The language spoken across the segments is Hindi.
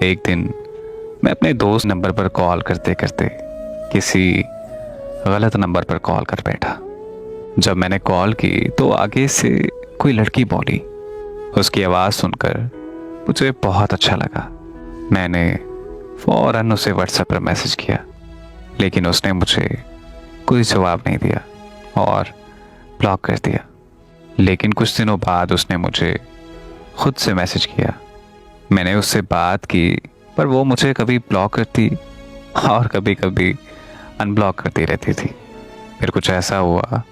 एक दिन मैं अपने दोस्त नंबर पर कॉल करते करते किसी गलत नंबर पर कॉल कर बैठा। जब मैंने कॉल की तो आगे से कोई लड़की बोली। उसकी आवाज़ सुनकर मुझे बहुत अच्छा लगा। मैंने फ़ौरन उसे व्हाट्सएप पर मैसेज किया, लेकिन उसने मुझे कोई जवाब नहीं दिया और ब्लॉक कर दिया। लेकिन कुछ दिनों बाद उसने मुझे खुद से मैसेज किया। मैंने उससे बात की, पर वो मुझे कभी ब्लॉक करती और कभी कभी अनब्लॉक करती रहती थी। फिर कुछ ऐसा हुआ,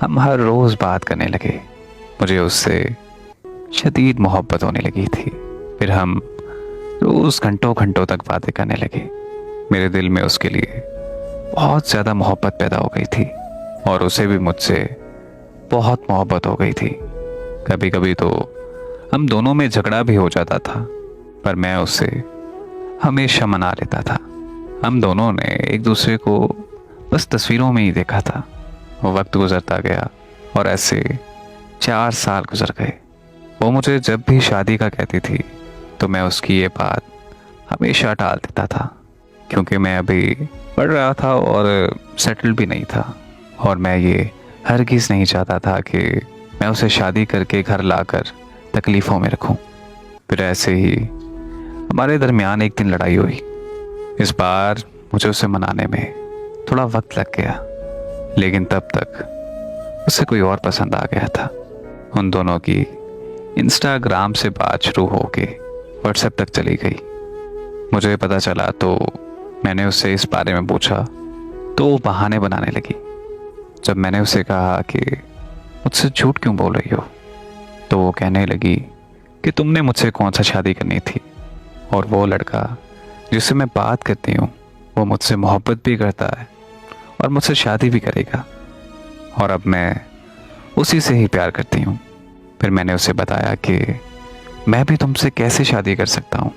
हम हर रोज़ बात करने लगे। मुझे उससे शदीद मोहब्बत होने लगी थी। फिर हम रोज़ घंटों घंटों तक बातें करने लगे। मेरे दिल में उसके लिए बहुत ज़्यादा मोहब्बत पैदा हो गई थी और उसे भी मुझसे बहुत मोहब्बत हो गई थी। कभी कभी तो हम दोनों में झगड़ा भी हो जाता था, पर मैं उसे हमेशा मना लेता था। हम दोनों ने एक दूसरे को बस तस्वीरों में ही देखा था। वो वक्त गुजरता गया और ऐसे 4 साल गुजर गए। वो मुझे जब भी शादी का कहती थी तो मैं उसकी ये बात हमेशा टाल देता था, क्योंकि मैं अभी पढ़ रहा था और सेटल भी नहीं था, और मैं ये हरगिज़ नहीं चाहता था कि मैं उसे शादी करके घर लाकर तकलीफ़ों में रखूं। फिर ऐसे ही हमारे दरमियान एक दिन लड़ाई हुई। इस बार मुझे उसे मनाने में थोड़ा वक्त लग गया, लेकिन तब तक उसे कोई और पसंद आ गया था। उन दोनों की इंस्टाग्राम से बात शुरू होके व्हाट्सएप तक चली गई। मुझे पता चला तो मैंने उससे इस बारे में पूछा तो वो बहाने बनाने लगी। जब मैंने उसे कहा कि मुझसे झूठ क्यों बोल रही हो, तो वो कहने लगी कि तुमने मुझसे कौन सा शादी करनी थी, और वो लड़का जिससे मैं बात करती हूँ वो मुझसे मोहब्बत भी करता है और मुझसे शादी भी करेगा, और अब मैं उसी से ही प्यार करती हूँ। फिर मैंने उसे बताया कि मैं भी तुमसे कैसे शादी कर सकता हूँ।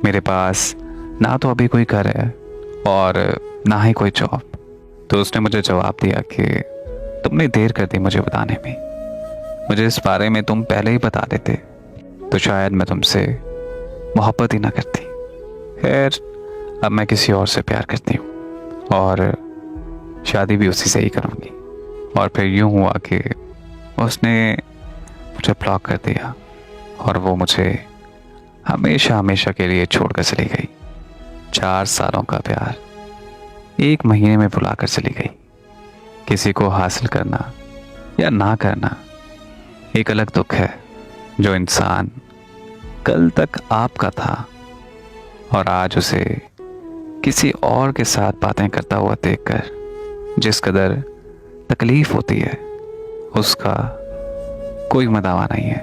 मेरे पास ना तो अभी कोई घर है और ना ही कोई जॉब। तो उसने मुझे जवाब दिया कि तुमने देर कर दी मुझे बताने में। मुझे इस बारे में तुम पहले ही बता देते तो शायद मैं तुमसे मोहब्बत ही ना करती। खैर, अब मैं किसी और से प्यार करती हूँ और शादी भी उसी से ही करूँगी। और फिर यूँ हुआ कि उसने मुझे ब्लॉक कर दिया और वो मुझे हमेशा हमेशा के लिए छोड़कर चली गई। 4 सालों का प्यार 1 महीने में भुलाकर चली गई। किसी को हासिल करना या ना करना एक अलग दुख है, जो इंसान कल तक आपका था और आज उसे किसी और के साथ बातें करता हुआ देखकर जिस कदर तकलीफ होती है, उसका कोई मदावा नहीं है।